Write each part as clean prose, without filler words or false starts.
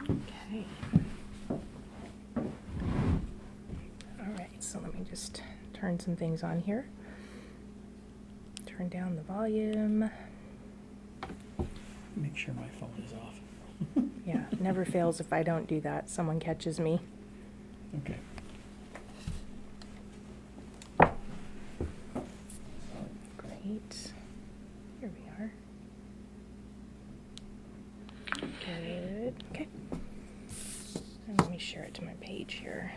Okay. All right, so let me just turn some things on here. Turn down the volume. Make sure my phone is off. Yeah, never fails if I don't do that. Someone catches me. Okay. Great. Here we are. Good. Okay. And let me share it to my page here.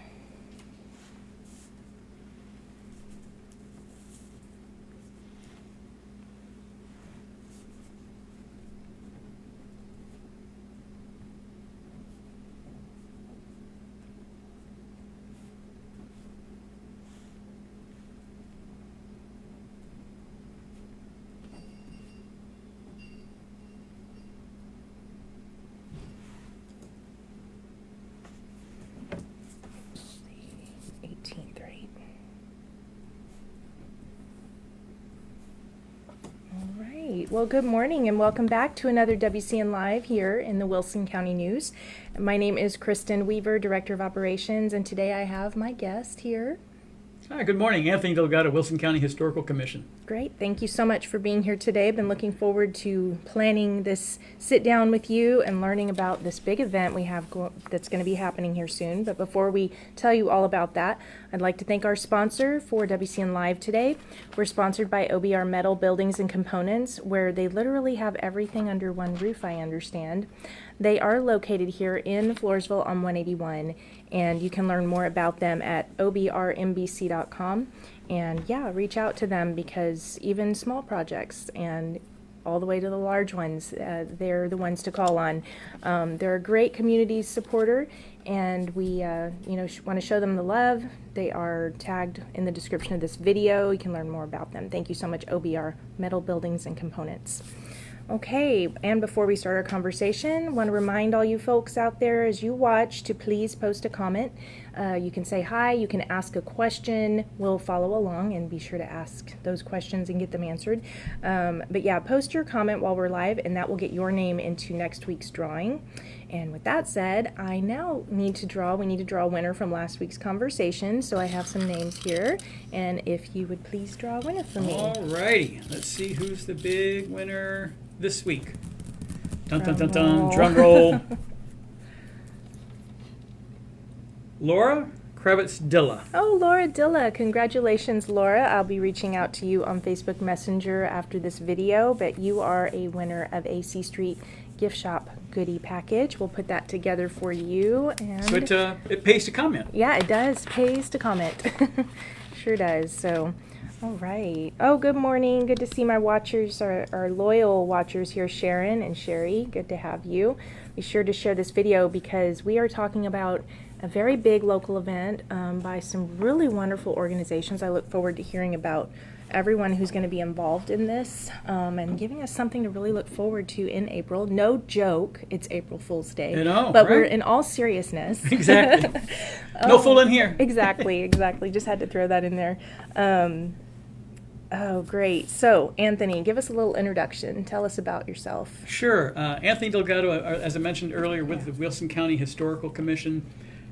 The 18th, right? All right. Well, good morning and welcome back to another WCN Live here in the Wilson County News. My name is Kristen Weaver, Director of Operations, and today I have my guest here. Hi, good morning. Anthony Delgado, Wilson County Historical Commission. Great. Thank you so much for being here today. I've been looking forward to planning this sit down with you and learning about this big event we have that's going to be happening here soon. But before we tell you all about that, I'd like to thank our sponsor for WCN Live today. We're sponsored by OBR Metal Buildings and Components, where they literally have everything under one roof, I understand. They are located here in Floresville on 181, and you can learn more about them at obrmbc.com. And yeah, reach out to them because even small projects and all the way to the large ones, they're the ones to call on. They're a great community supporter, and we want to show them the love. They are tagged in the description of this video. You can learn more about them. Thank you so much, OBR Metal Buildings and Components. Okay, and before we start our conversation, I want to remind all you folks out there as you watch to please post a comment. You can say hi, you can ask a question. We'll follow along and be sure to ask those questions and get them answered. But yeah, post your comment while we're live, and that will get your name into next week's drawing. And with that said, I now need to draw a winner from last week's conversation. So I have some names here, and if you would please draw a winner for me. All righty. Let's see who's the big winner this week. Dun, dun, dun, dun. Drum roll. Laura Kravitz-Dilla. Oh, Laura Dilla. Congratulations, Laura. I'll be reaching out to you on Facebook Messenger after this video, but you are a winner of AC Street Gift Shop goodie package. We'll put that together for you. And So it pays to comment. yeah, it does. Pays to comment. Sure does. So, all right. Oh, good morning. Good to see my watchers, our loyal watchers here, Sharon and Sherry. Good to have you. Be sure to share this video because we are talking about a very big local event by some really wonderful organizations. I look forward to hearing about everyone who's going to be involved in this and giving us something to really look forward to in April. No joke, it's April Fool's Day. I know, but right? we're in all seriousness. Exactly. No fooling here. Exactly. Just had to throw that in there. Oh, great. So, Anthony, give us a little introduction. Tell us about yourself. Sure. Anthony Delgado, as I mentioned earlier, with the Wilson County Historical Commission.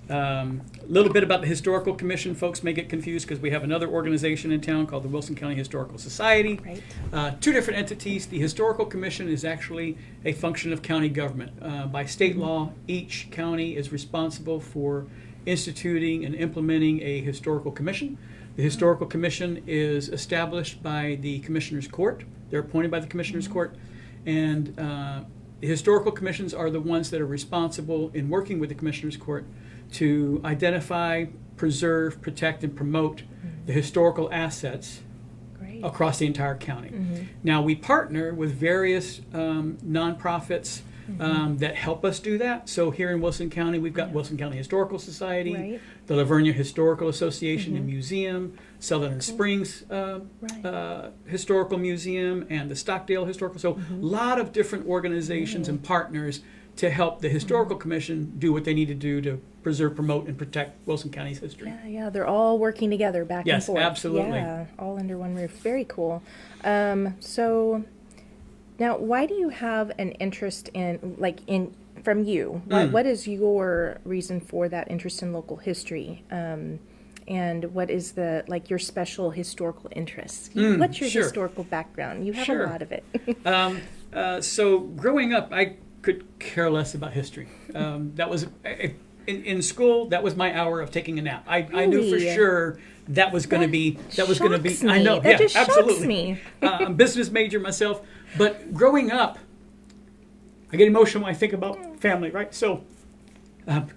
A little bit about the Historical Commission. Folks may get confused because we have another organization in town called the Wilson County Historical Society. Right. Two different entities. The Historical Commission is actually a function of county government. By state law, each county is responsible for instituting and implementing a historical commission. The Historical Commission is established by the Commissioner's Court. They're appointed by the Commissioner's Court. And the Historical Commissions are the ones that are responsible in working with the Commissioner's Court to identify, preserve, protect, and promote the historical assets Great. across the entire county. Now, we partner with various nonprofits that help us do that. So here in Wilson County, we've got Wilson County Historical Society, Right. the Lavernia Historical Association and Museum, Sutherland Springs Right. Historical Museum, and the Stockdale Historical. So a lot of different organizations and partners to help the Historical Commission do what they need to do to preserve, promote, and protect Wilson County's history. Yeah, they're all working together back and Yes, forth. absolutely. Yeah, all under one roof. Very cool. So now, why do you have an interest in from you, what is your reason for that interest in local history? And what is your special historical interest? What's your sure. historical background? You have Sure. a lot of it. So growing up, I could care less about history. That was in school. That was my hour of taking a nap. I knew for Really? sure that was going to be. That was going to be. Shocks me. I know. That Yeah, just shocks absolutely. me. I'm a business major myself, but growing up, I get emotional when I think about family. Right. So,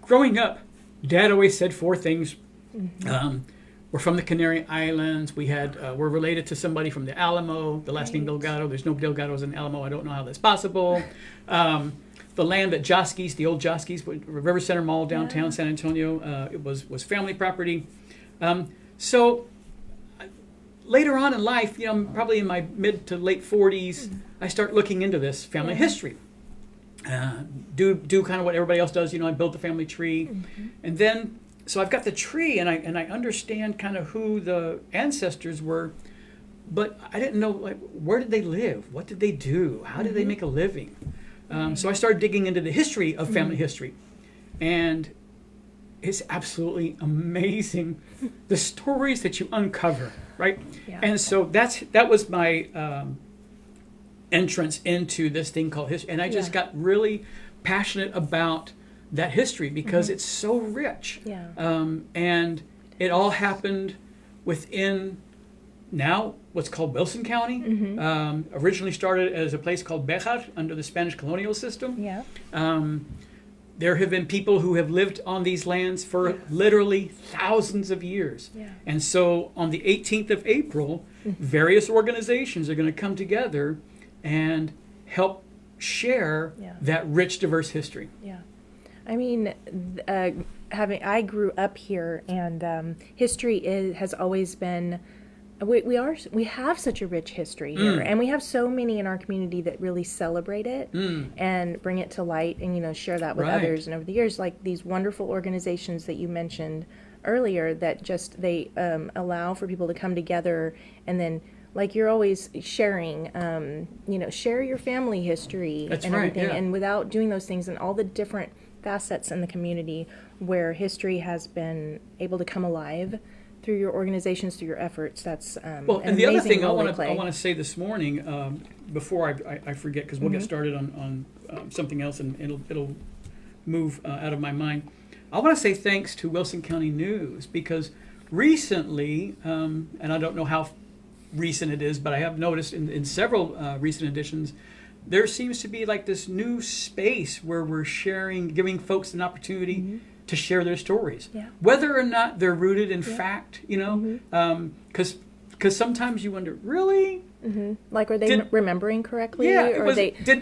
growing up, Dad always said four things. We're from the Canary Islands. We're related to somebody from the Alamo. The last name Delgado. There's no Delgados in Alamo. I don't know how that's possible. The land that Joski's, the old Joski's, River Center Mall, downtown San Antonio, it was family property. So later on in life, probably in my mid to late 40s, I start looking into this family history. Do kind of what everybody else does. I build the family tree, and then. So I've got the tree, and I understand kind of who the ancestors were, but I didn't know where did they live, what did they do, how did they make a living. So I started digging into the history of family history, and it's absolutely amazing the stories that you uncover, right? Yeah. And so that was my entrance into this thing called history, and I just got really passionate about that history because it's so rich. Yeah. And it all happened within now what's called Wilson County. Originally started as a place called Béjar under the Spanish colonial system. Yeah. There have been people who have lived on these lands for literally thousands of years. Yeah. And so on the 18th of April, various organizations are going to come together and help share that rich, diverse history. Yeah. I mean, I grew up here, and history has always been. We have such a rich history here, and we have so many in our community that really celebrate it and bring it to light, and share that with others. And over the years, like these wonderful organizations that you mentioned earlier, that just they allow for people to come together, and then. Like you're always sharing, share your family history and everything, and without doing those things and all the different facets in the community where history has been able to come alive through your organizations, through your efforts. That's and the other thing I want to say this morning before I forget, because we'll get started on something else and it'll move out of my mind. I want to say thanks to Wilson County News because recently, and I don't know how recent it is, but I have noticed in several recent editions, there seems to be like this new space where we're giving folks an opportunity to share their stories, whether or not they're rooted in fact, because sometimes you wonder, really? Like, are they remembering correctly? Yeah,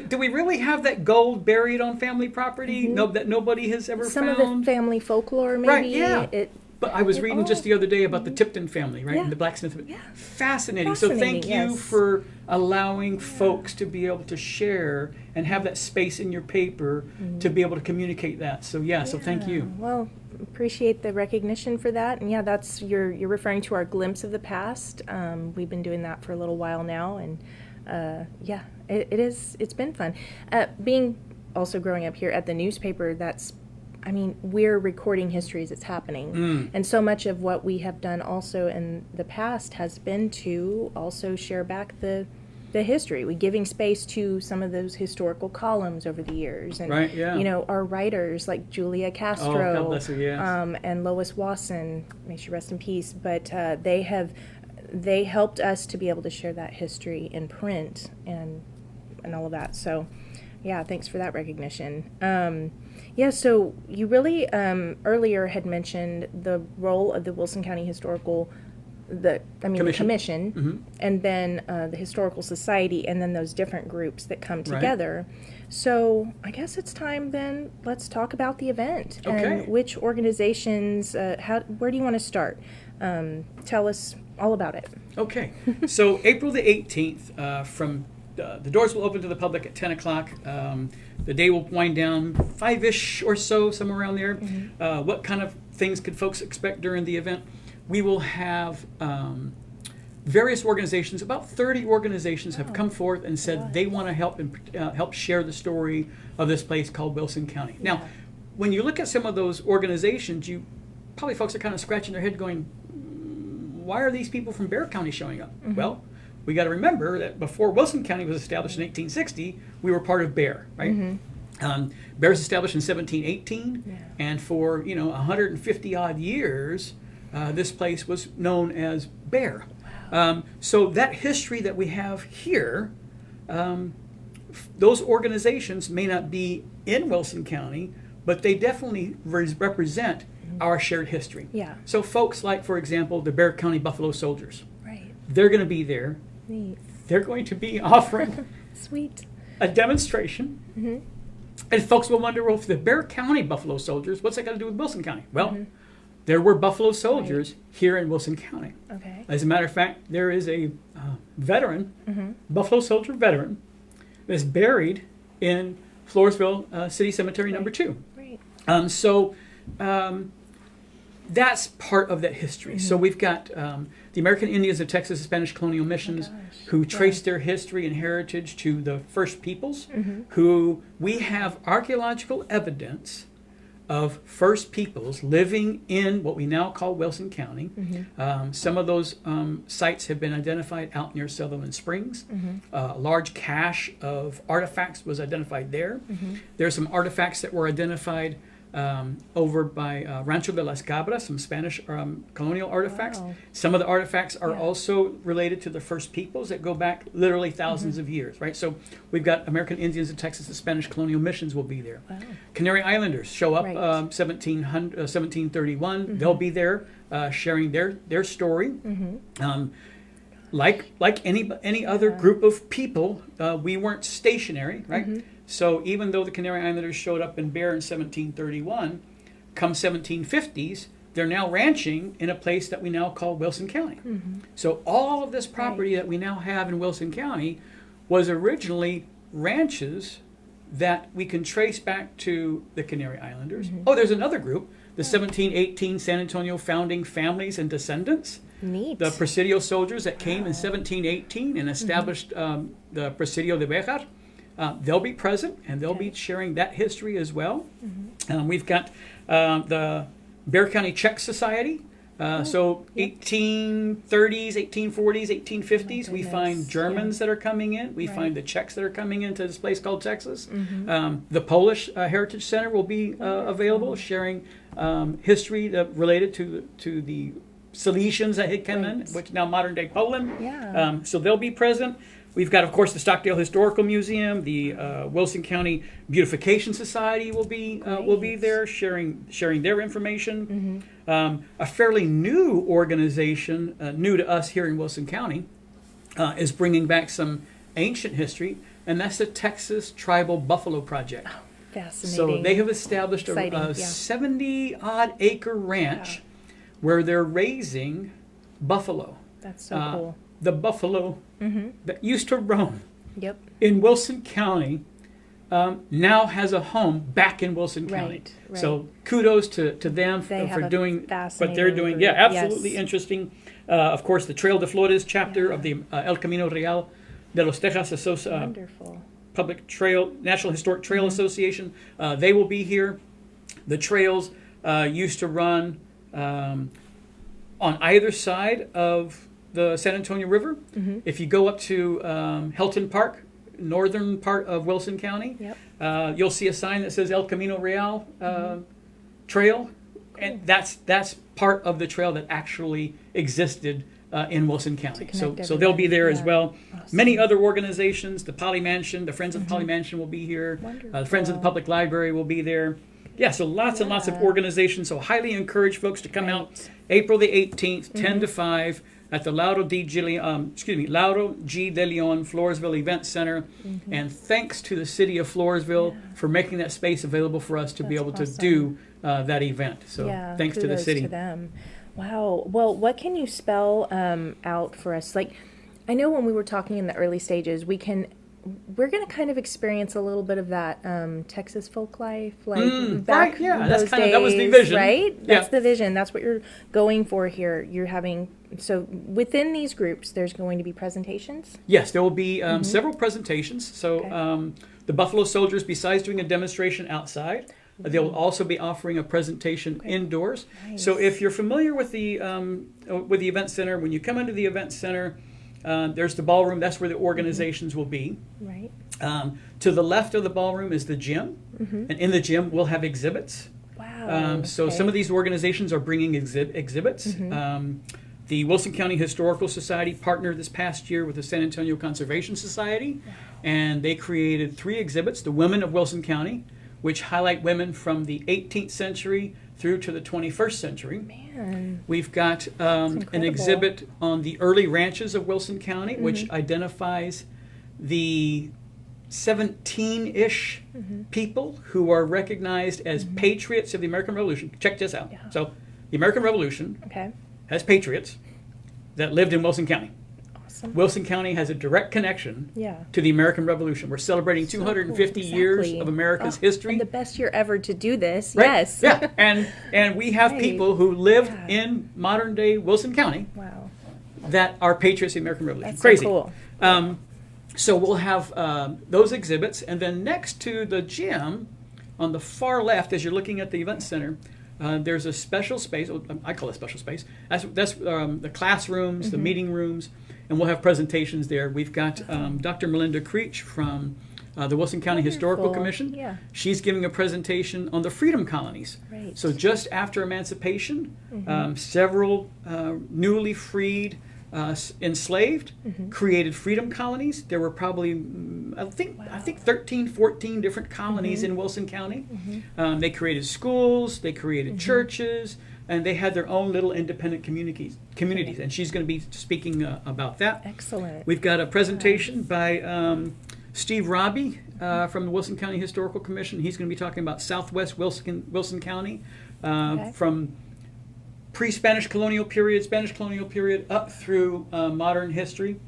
do we really have that gold buried on family property that nobody has ever found? Some of the family folklore, maybe. Right, yeah. But I was reading just the other day about the Tipton family, right? And the blacksmith. Yeah. Fascinating. So thank you for allowing folks to be able to share and have that space in your paper to be able to communicate that. So so thank you. Well, appreciate the recognition for that. And that's you're referring to our glimpse of the past. We've been doing that for a little while now, and it's been fun. Being also growing up here at the newspaper, we're recording history as it's happening. And so much of what we have done also in the past has been to also share back the history. We're giving space to some of those historical columns over the years. And, our writers like Julia Castro God bless her, yes. And Lois Wasson, may she rest in peace, but they helped us to be able to share that history in print and all of that. So, thanks for that recognition. So you really earlier had mentioned the role of the Wilson County Commission, and then the Historical Society, and then those different groups that come together. So I guess it's time then, let's talk about the event and which organizations, where do you want to start? Tell us all about it. Okay, so April the 18th from the doors will open to the public at 10 o'clock. The day will wind down 5-ish or so, somewhere around there. What kind of things could folks expect during the event? We will have various organizations, about 30 organizations have Wow. come forth and said Wow. they want to help and help share the story of this place called Wilson County. Yeah. Now, when you look at some of those organizations, you probably folks are kind of scratching their head going, why are these people from Bexar County showing up? Mhm. Well, we got to remember that before Wilson County was established in 1860, we were part of Bexar, right? Mhm. Bexar was established in 1718, Yeah. and for 150 odd years, this place was known as Bexar. So that history that we have here, those organizations may not be in Wilson County, but they definitely represent our shared history. Yeah. So folks like, for example, the Bexar County Buffalo Soldiers, Right. they're going to be there. Neat. They're going to be offering Sweet. a demonstration. Mm-hmm. And folks will wonder, well, if the Bexar County Buffalo Soldiers, what's that got to do with Wilson County? Well, Mhm. there were Buffalo Soldiers here in Wilson County. Okay. As a matter of fact, there is a veteran, Mm-hmm. Buffalo Soldier veteran, that's buried in Floresville City Cemetery number 2. Great. That's part of that history. So we've got the American Indians of Texas, Spanish colonial missions, gosh. who Yeah. trace their history and heritage to the first peoples, Mhm. who we have archaeological evidence of first peoples living in what we now call Wilson County. Mhm. Some of those sites have been identified out near Sutherland Springs. Mhm. A large cache of artifacts was identified there. Mhm. There's some artifacts that were identified over by Rancho de las Cabras, some Spanish colonial artifacts. Wow. Some of the artifacts are Yeah. also related to the first peoples that go back literally thousands Mm-hmm. of years, right? So we've got American Indians of Texas, the Spanish colonial missions will be there. Wow. Canary Islanders show up Right. 1731. Mhm. They'll be there sharing their story. Mm-hmm. Like any other Yeah. group of people, we weren't stationary, right? Mhm. So even though the Canary Islanders showed up in Bexar in 1731, come 1750s, they're now ranching in a place that we now call Wilson County. Mm-hmm. So all of this property that we now have in Wilson County was originally ranches that we can trace back to the Canary Islanders. Mhm. Oh, there's another group, the 1718 San Antonio founding families and descendants. Neat. The Presidio soldiers that came in 1718 and established the Presidio de Bejar, they'll be present and they'll be sharing that history as well. Mhm. We've got the Bexar County Czech Society. So yep. 1830s, 1840s, 1850s, we goodness, find Germans yeah. that are coming in. We Right. find the Czechs that are coming into this place called Texas. Mhm. The Polish Heritage Center will be available, sharing history related to the Silesians that had come in, Right. which now modern day Poland. Yeah. So they'll be present. We've got, of course, the Stockdale Historical Museum. The Wilson County Beautification Society will be Great. there, sharing their information. Mhm. A fairly new organization, new to us here in Wilson County, is bringing back some ancient history, and that's the Texas Tribal Buffalo Project. Fascinating. So they have established Exciting, a yeah. 70-odd acre ranch where they're raising buffalo. That's so cool. The buffalo Mm-hmm. that used to roam Yep. in Wilson County now has a home back in Wilson County. Right, So kudos to them They have for a doing what they're fascinating doing. group. Yeah, absolutely Yes. interesting. Of course, the Trail de Flores chapter Yeah. of the El Camino Real de los Tejas Wonderful. Public Trail, National Historic Trail Mhm. Association, they will be here. The trails used to run on either side of the San Antonio River. Mm-hmm. If you go up to Helton Park, northern part of Wilson County, Yep. you'll see a sign that says El Camino Real Trail, and that's part of the trail that actually existed in Wilson County. So connect they'll be there as everybody. well. Awesome. Many other organizations, the Poly Mansion, the Friends of the Poly Mansion will be here. The Friends of the Wonderful. Public Library will be there. Yeah, so lots and lots of Yeah. organizations. So highly encourage folks to come out Right. April the 18th, 10 to 5 at the Lauro G. De Leon Floresville Event Center. Mm-hmm. And thanks to the city of Floresville for making that space available for us to be That's able to awesome. do that event. So Yeah, thanks to the kudos city. To them. Wow. Well, what can you spell out for us? Like, I know when we were talking in the early stages, we can we're going to kind of experience a little bit of that Texas folk life, like back right, yeah, those days, that was the vision, right? That's yeah. the vision. That's what you're going for here. You're having, so within these groups, there's going to be presentations? Yes, there will be several presentations. So Okay. the Buffalo Soldiers, besides doing a demonstration outside, they'll also be offering a presentation indoors. Nice. So if you're familiar with the event center, when you come into the event center, there's the ballroom. That's where the organizations will be. Right. To the left of the ballroom is the gym, and in the gym we'll have exhibits. Wow. So some of these organizations are bringing exhibits. The Wilson County Historical Society partnered this past year with the San Antonio Conservation Society, and they created 3 exhibits, the Women of Wilson County, which highlight women from the 18th century through to the 21st century. Man. We've got an incredible. exhibit on the early ranches of Wilson County, which identifies the 17-ish people who are recognized as patriots of the American Revolution. Check this out. Yeah. So the American Revolution Okay. has patriots that lived in Wilson County. Awesome. Wilson County has a direct connection Yeah. to the American Revolution. We're celebrating So 250 cool. years Exactly. of America's Oh, history. And the best year ever to do this. Right? Yes. Yeah. And we have Right. people who lived Yeah. in modern day Wilson County Wow. that are patriots of the American Revolution. That's Crazy. so cool. So we'll have those exhibits, and then next to the gym, on the far left, as you're looking at the event center, there's a special space. I call it special space. That's the classrooms, the meeting rooms, and we'll have presentations there. We've got Dr. Melinda Creech from the Wilson County Historical Wonderful. Commission. Yeah. She's giving a presentation on the freedom colonies. Right. So just after emancipation, several newly freed enslaved created freedom colonies. There were probably I think 13, 14 different colonies in Wilson County. They created schools, they created churches, and they had their own little independent communities. And she's going to be speaking about that. Excellent. We've got a presentation by Steve Robbie from the Wilson County Historical Commission. He's going to be talking about Southwest Wilson County from pre-Spanish colonial period, Spanish colonial period, up through modern history.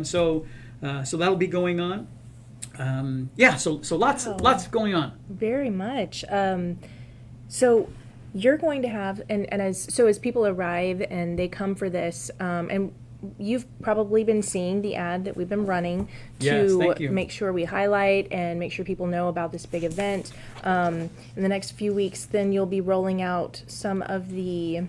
So that'll be going on. So lots going on. Very much. So you're going to have, and as people arrive and they come for this, and you've probably been seeing the ad that we've been running Yes, to thank you. make sure we highlight and make sure people know about this big event. In the next few weeks, then you'll be rolling out some of the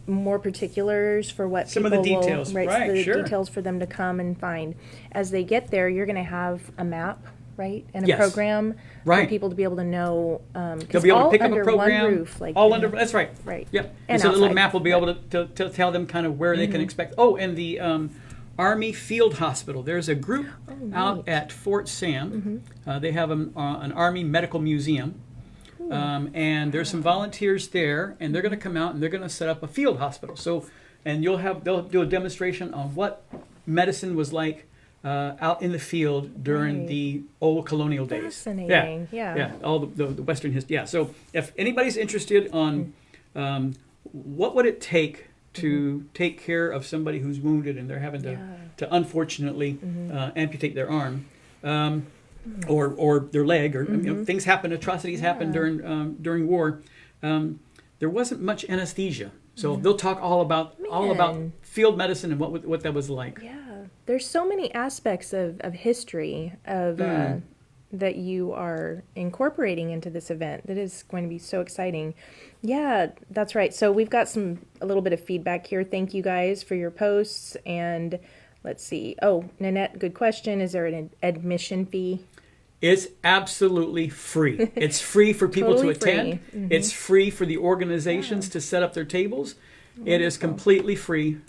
more particulars for what Some of people the details, will, right, the sure. details for them to come and find. As they get there, you're going to have a map, right, and a Yes. program Right. for people to be able to know. They'll be able to pick up a program. One roof, like all under. That's right. Right. Yep. And And so the little outside. map will be able to tell them kind of where they can expect. Oh, and the Army Field Hospital. There's a group out at Fort Sam. They have an Army Medical Museum. And there's some volunteers there, and they're going to come out and they're going to set up a field hospital. So, and they'll do a demonstration on what medicine was like out in the field during Right. the old colonial days. Fascinating. Yeah. All the Western history. Yeah. So if anybody's interested on what would it take to take care of somebody who's wounded and they're having to unfortunately amputate their arm. Or their leg, or things happen, atrocities happen during war. There wasn't much anesthesia, so they'll talk all about Man. field medicine and what that was like. Yeah. There's so many aspects of history of that you are incorporating into this event that is going to be so exciting. Yeah, that's right. So we've got a little bit of feedback here. Thank you guys for your posts. And let's see. Oh, Nanette, good question. Is there an admission fee? It's absolutely free. It's free for people Totally to attend. free. It's free for the organizations to set up their tables. It is completely free.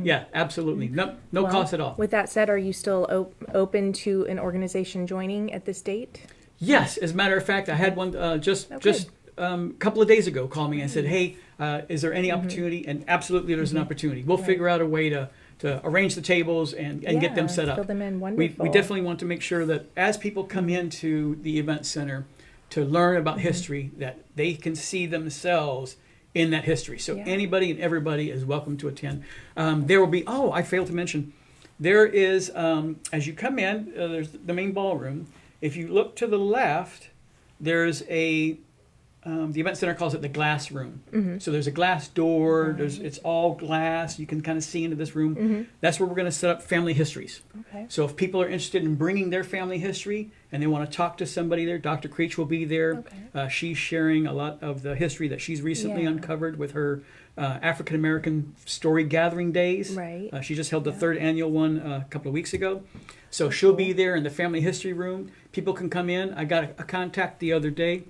Yeah, absolutely. No Well, cost at all. With that said, are you still open to an organization joining at this date? Yes, as a matter of fact, I had one just a couple of days ago call me and said, hey, is there any opportunity? And absolutely there's an opportunity. We'll figure out a way to arrange the tables and get them set up. Fill them in. We Wonderful. definitely want to make sure that as people come into the event center to learn about history, that they can see themselves in that history. So Yeah. anybody and everybody is welcome to attend. There will be, I failed to mention, There is, as you come in, there's the main ballroom. If you look to the left, there's the event center calls it the glass room. So there's a glass door. It's all glass. You can kind of see into this room. That's where we're going to set up family histories. Okay. So if people are interested in bringing their family history and they want to talk to somebody there, Dr. Creech will be there. Okay. She's sharing a lot of the history that she's recently uncovered with her African American story gathering days. Right. She just held the third annual one a couple of weeks ago. So she'll be there in the family history room. People can come in. I got a contact the other day.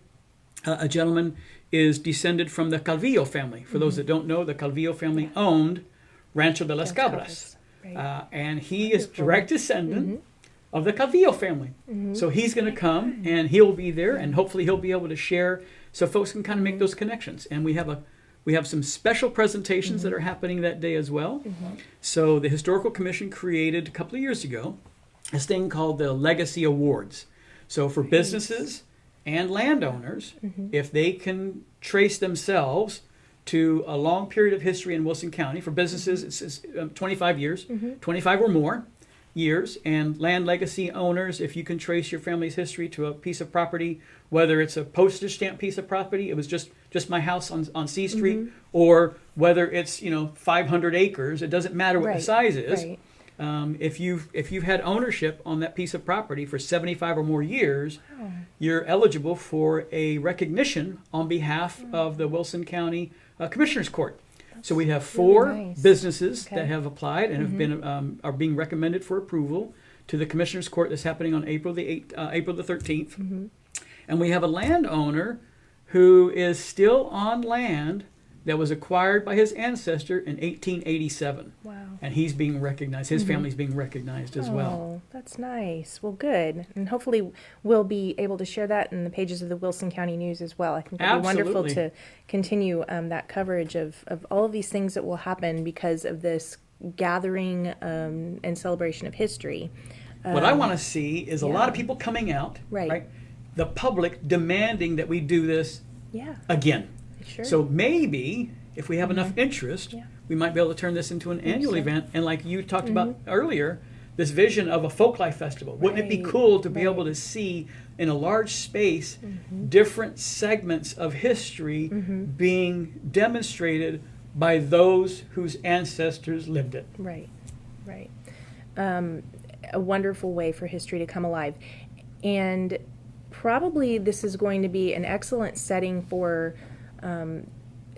A gentleman is descended from the Calvillo family. For those that don't know, the Calvillo family owned Rancho de las Cabras. Right. And he is direct descendant of the Calvillo family. So he's going to come and he'll be there and hopefully he'll be able to share so folks can kind of make those connections. And we have some special presentations that are happening that day as well. So the Historical Commission created a couple of years ago this thing called the Legacy Awards. So for businesses and landowners, if they can trace themselves to a long period of history in Wilson County. For businesses, it's 25 years, 25 or more years. And land legacy owners, if you can trace your family's history to a piece of property, whether it's a postage stamp piece of property, it was just my house on C Street, or whether it's 500 acres, it doesn't matter what the size is. Right. If you've had ownership on that piece of property for 75 or more years, you're eligible for a recognition on behalf of the Wilson County Commissioners Court. So we have four really nice. businesses Okay. that have applied and have been are being recommended for approval to the Commissioners Court that's happening on April the 13th. And we have a landowner who is still on land that was acquired by his ancestor in 1887. Wow. And he's being recognized. His family's being recognized as well. Oh, that's nice. Well, good. And hopefully we'll be able to share that in the pages of the Wilson County News as well. I think it'd be wonderful Absolutely. to continue that coverage of all of these things that will happen because of this gathering and celebration of history. What I want to see is a lot of people coming out, Right. The public demanding that we do this Yeah, again. sure. So maybe if we have enough interest, Yeah. we might be able to turn this into an annual so. event. And like you talked about earlier, this vision of a folklife festival. Wouldn't it be Right, cool to be able to see in a large space different segments of history being demonstrated by those whose ancestors lived it? Right, right. A wonderful way for history to come alive. And probably this is going to be an excellent setting for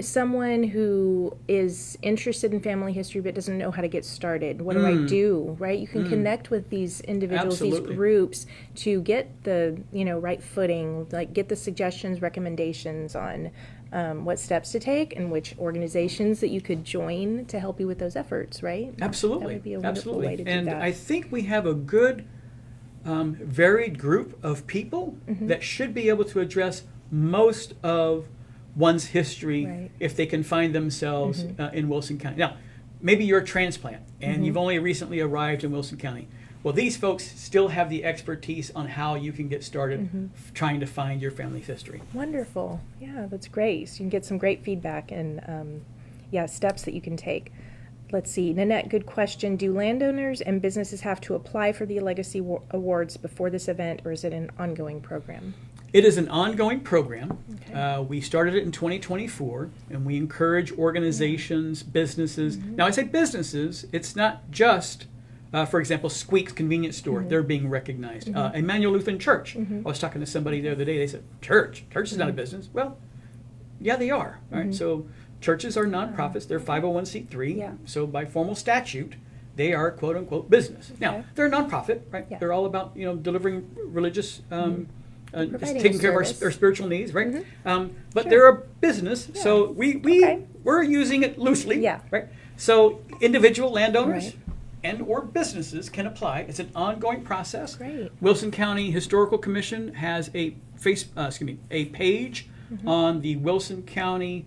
someone who is interested in family history but doesn't know how to get started. What do I do, right? You can connect with these individuals, Absolutely. these groups, to get the right footing, like get the suggestions, recommendations on what steps to take and which organizations that you could join to help you with those efforts, right? Absolutely. That would be a wonderful way to do and that. I think we have a good, varied group of people that should be able to address most of one's history Right. if they can find themselves in Wilson County. Now, maybe you're a transplant and you've only recently arrived in Wilson County. Well, these folks still have the expertise on how you can get started trying to find your family's history. Wonderful. Yeah, that's great. So you can get some great feedback and, steps that you can take. Let's see. Nanette, good question. Do landowners and businesses have to apply for the Legacy Awards before this event, or is it an ongoing program? It is an ongoing program. Okay. We started it in 2024, and we encourage organizations, businesses. Now, I say businesses, it's not just, for example, Squeak's Convenience Store. They're being recognized. Emmanuel Lutheran Church. I was talking to somebody the other day. They said, Church is not a business. Well, yeah, they are. Right? So churches are nonprofits. They're 501c3. Yeah. So by formal statute, they are quote unquote business. Now, Okay. they're a nonprofit, right? Yeah. They're all about delivering religious. Providing Taking a care of our service. spiritual needs, right? But Sure. they're a business, so Okay. we're using it loosely, Yeah. right? So individual landowners Right. and or businesses can apply. It's an ongoing process. Great. Wilson County Historical Commission has a page on the Wilson County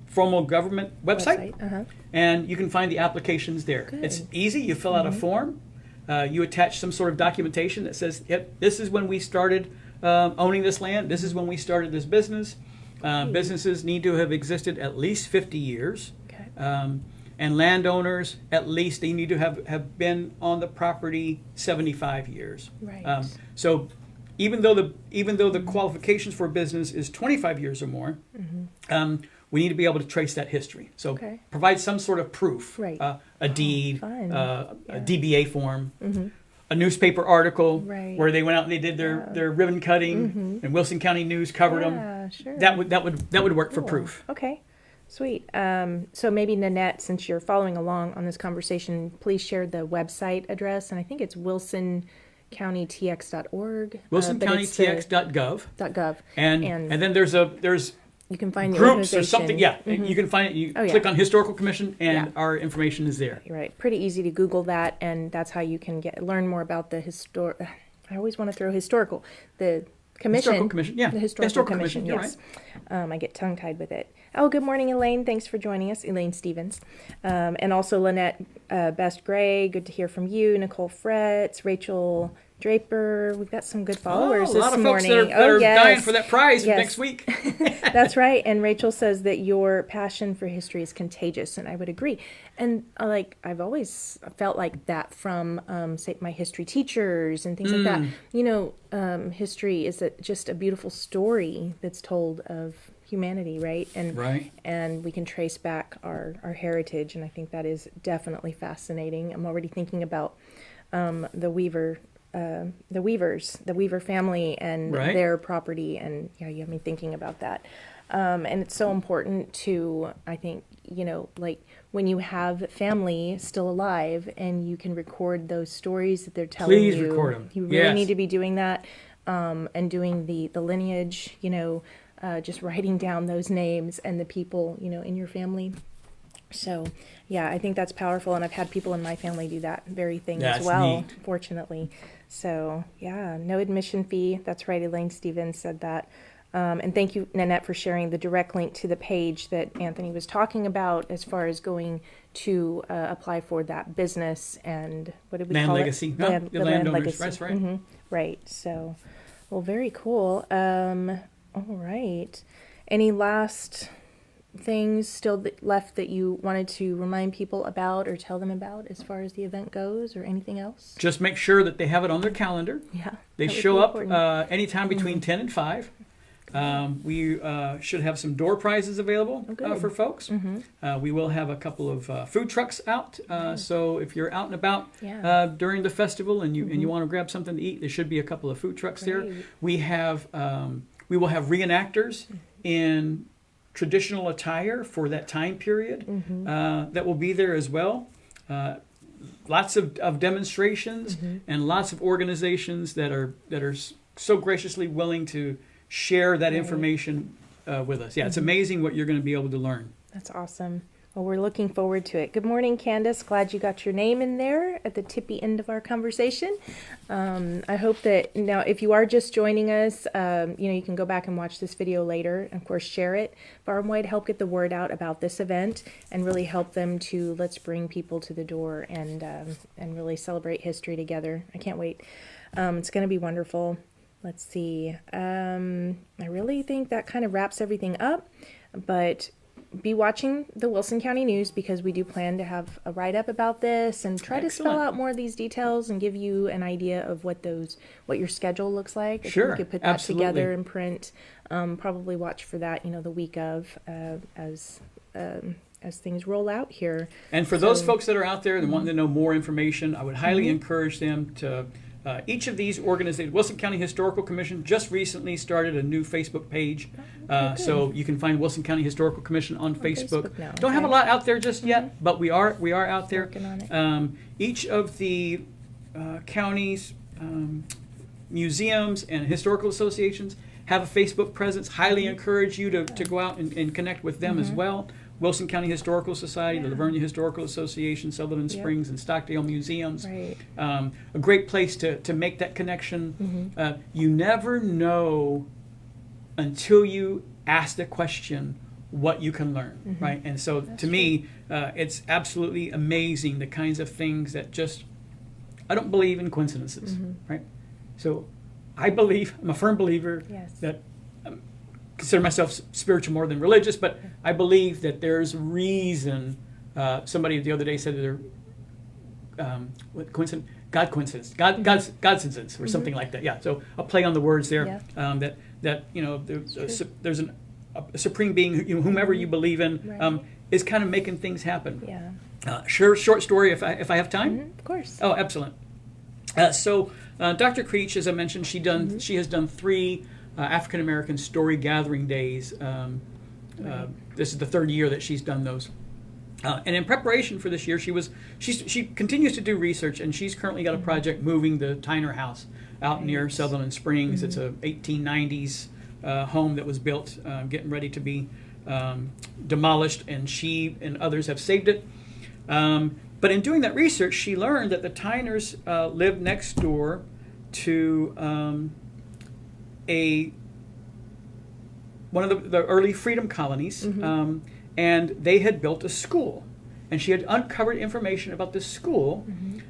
formal government website. And you can find the applications there. Good. It's easy. You fill out a form. You attach some sort of documentation that says, yep, this is when we started owning this land. This is when we started this business. Businesses need to have existed at least 50 years. Okay. And landowners, at least they need to have been on the property 75 years. Right. So even though the qualifications for business is 25 years or more, we need to be able to trace that history. So Okay. provide some sort of proof, Right. A deed, fun. a Yeah. DBA form, a newspaper article Right. where they went out and they did their ribbon cutting, and Wilson County News covered them. Yeah, sure. That would work for Cool. proof. Okay, sweet. So maybe Nanette, since you're following along on this conversation, please share the website address, and I think it's wilsoncountytx.org. WilsonCountyTX.gov. .gov. And then there's you can find the groups or organization. something. Yeah, you can find it. You Oh, yeah. click on Historical Commission, and Yeah. our information is there. You're right. Pretty easy to Google that, and that's how you can learn more about the I always want to throw historical. The commission. Historical Commission, yeah. The Historical Commission, you're yes. I get tongue-tied with it. Oh, good morning, Elaine. Thanks for joining us, Elaine Stevens. And also Lynette Best Gray, good to hear from you. Nicole Fretz, Rachel Draper. We've got some good followers a this lot of morning. folks that are yes. dying for that prize Yes. next week. That's right. And Rachel says that your passion for history is contagious, and I would agree. And I've always felt like that from say my history teachers and things like that. History is just a beautiful story that's told of humanity, right? And Right. and we can trace back our heritage, and I think that is definitely fascinating. I'm already thinking about the Weaver family and Right. their property, and you have me thinking about that. And it's so important to, I think, when you have family still alive and you can record those stories that they're telling Please you. record 'em. You really Yes. need to be doing that, and doing the lineage, just writing down those names and the people, in your family. So, yeah, I think that's powerful, and I've had people in my family do that very thing That's as well, neat. fortunately. So, yeah, no admission fee. That's right, Elaine Stevens said that. And thank you, Nanette, for sharing the direct link to the page that Anthony was talking about as far as going to apply for that business and what did we Land call legacy. it? No, Land- the the land landowners. legacy. That's right. Right. So, well, very cool. All right. Any last things still left that you wanted to remind people about or tell them about as far as the event goes, or anything else? Just make sure that they have it on their calendar. Yeah. They that would show be up important. anytime between 10 and 5. We should have some door prizes available good. for folks. We will have a couple of food trucks out. So if you're out and about Yeah. during the festival and you want to grab something to eat, there should be a couple of food trucks there. Great. We will have reenactors in traditional attire for that time period that will be there as well. Lots of demonstrations and lots of organizations that are so graciously willing to share that information with us. Yeah, it's amazing what you're going to be able to learn. That's awesome. Well, we're looking forward to it. Good morning, Candace. Glad you got your name in there at the tippy end of our conversation. I hope that now, if you are just joining us, you can go back and watch this video later. And of course, share it far and wide. Help get the word out about this event, and really help them to let's bring people to the door and really celebrate history together. I can't wait. It's going to be wonderful. Let's see. I really think that kind of wraps everything up, but be watching the Wilson County News, because we do plan to have a write-up about this and try to spell Excellent. out more of these details and give you an idea of what your schedule looks like. If Sure, we could put that absolutely. together in print. Probably watch for that, the week of, as things roll out here. And for those folks that are out there that want to know more information, I would highly encourage them to. Each of these organizations, Wilson County Historical Commission just recently started a new Facebook page. So you can find Wilson County Historical Commission on Facebook. Facebook now, Don't have a okay. lot out there just yet, but we are out there. Working on it. Each of the counties, museums, and historical associations have a Facebook presence. Highly encourage you to go out and connect with them as well. Wilson County Historical Society, the Livonia Historical Association, Sutherland Yep. Springs and Stockdale Museums. Right. A great place to make that connection. You never know until you ask the question what you can learn, right? And so to me, it's absolutely amazing the kinds of things that I don't believe in coincidences, right? So I'm a firm believer Yes. that consider myself spiritual more than religious, but I believe that there's reason Somebody the other day said that they're what coincidence? God coincidence, God's or something like that. Yeah. So a play on the words there. Yeah. That there's a supreme being, whomever you believe in, Right. is kind of making things happen. Yeah. Short story if I have time. Of course. Oh, excellent. So Dr. Creech, as I mentioned, she has done 3 African American story gathering days. This is the 3rd year that she's done those. And in preparation for this year, she continues to do research, and she's currently got a project moving the Tyner house out near Sutherland Springs. It's a 1890s home that was built, getting ready to be demolished, and she and others have saved it. But in doing that research, she learned that the Tyners lived next door to one of the early freedom colonies, and they had built a school. And she had uncovered information about this school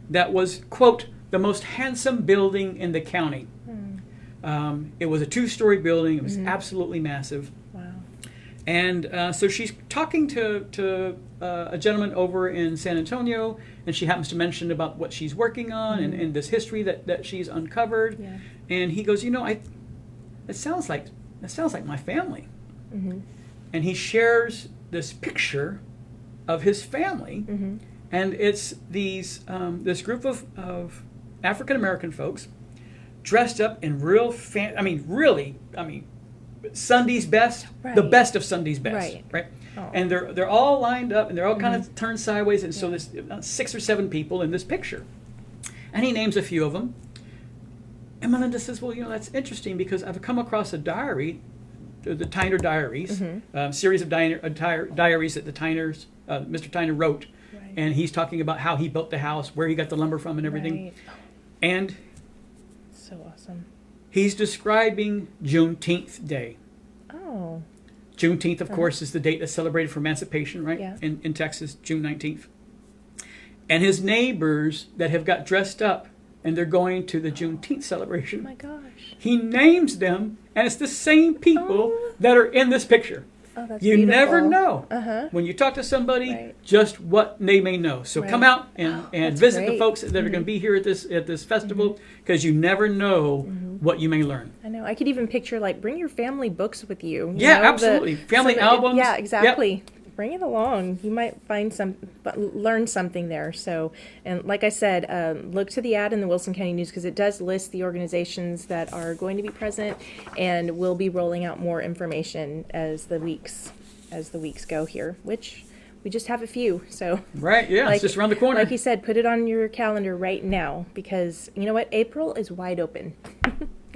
that was, quote, the most handsome building in the county. It was a 2-story building. It was absolutely massive. Wow. And so she's talking to a gentleman over in San Antonio, and she happens to mention about what she's working on and this history that she's uncovered. Yeah. And he goes, it sounds like my family. And he shares this picture of his family, and it's this group of African American folks dressed up in really Sunday's best, the best of Sunday's best, right? Oh. And they're all lined up, and they're all kind of turned sideways, and so there's 6 or 7 people in this picture, and he names a few of them. And Melinda says, well, that's interesting because I've come across a diary, the Tyner diaries, series of diaries that the Tyners, Mr. Tyner wrote, and he's talking about how he built the house, where he got the lumber from, and everything. And so awesome. He's describing Juneteenth Day. Oh. Juneteenth, of course, is the date that's celebrated for emancipation, right? Yeah. In Texas, June 19th. And his neighbors that have got dressed up and they're going to the Juneteenth celebration. Oh my gosh. He names them, and it's the same people that are in this picture. Oh, that's you beautiful. never know when you talk to somebody just what they may know. So come out and visit the folks that are going to be here at this festival, because you never know what you may learn. I know. I could even picture bring your family books with you. Yeah, absolutely. Family albums. Yeah, exactly. Yep. Bring it along. You might learn something there. So, and like I said, look to the ad in the Wilson County News, because it does list the organizations that are going to be present, and we'll be rolling out more information as the weeks go here, which we just have a few. So right, yeah, it's just around the corner. Like you said, put it on your calendar right now, because you know what? April is wide open.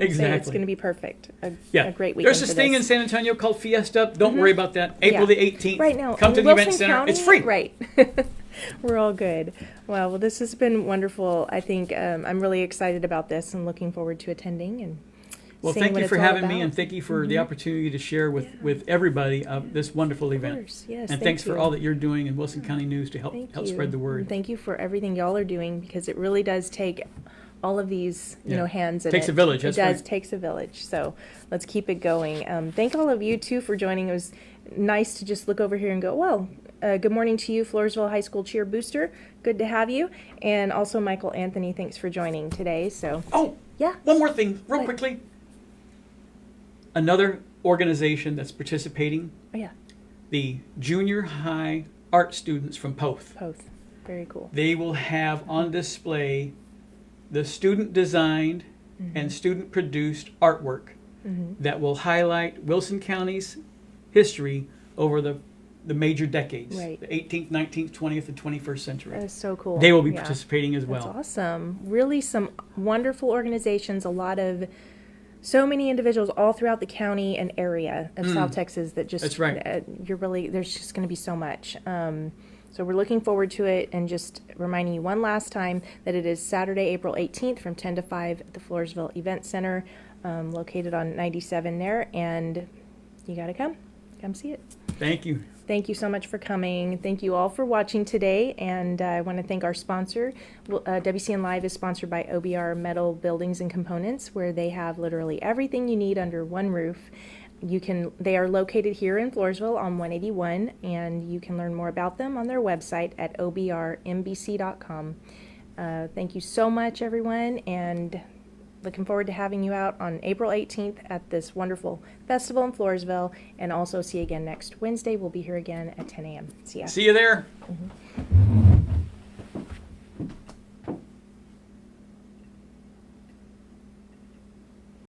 Exactly. It's going to be perfect. A great weekend. There's this thing in San Antonio called Fiesta. Don't worry about that. April the 18th. Right now. Come to the Wilson event center. County, it's free. Right. We're all good. Well, this has been wonderful. I think I'm really excited about this and looking forward to attending and well, seeing thank what you it's for all having me, about. and thank you for the opportunity to share with everybody this wonderful event. Of course, yes. And thanks for all that you're doing in Wilson County News to help spread the word. And thank you for everything y'all are doing, because it really does take all of these, hands in it. Takes a village. It does. Takes a village. So let's keep it going. Thank all of you too for joining. It was nice to just look over here and go, well, good morning to you, Floresville High School Cheer Booster. Good to have you. And also Michael Anthony, thanks for joining today. So yeah. One more thing, real quickly. Another organization that's participating. Oh yeah. The junior high art students from Poth. Very cool. They will have on display the student-designed and student-produced artwork that will highlight Wilson County's history over the major decades, the 18th, 19th, 20th, and 21st century. That is so cool. They will be participating as well. That's awesome. Really some wonderful organizations, so many individuals all throughout the county and area of South Texas that just, that's right. There's just going to be so much. So we're looking forward to it, and just reminding you one last time that it is Saturday, April 18th from 10 to 5 at the Floresville Event Center, located on 97 there, and you got to come see it. Thank you. Thank you so much for coming. Thank you all for watching today, and I want to thank our sponsor. WCN Live is sponsored by OBR Metal Buildings and Components, where they have literally everything you need under one roof. They are located here in Floresville on 181, and you can learn more about them on their website at obrmbc.com. Thank you so much, everyone, and looking forward to having you out on April 18th at this wonderful festival in Floresville, and also see you again next Wednesday. We'll be here again at 10 a.m. See ya. See you there.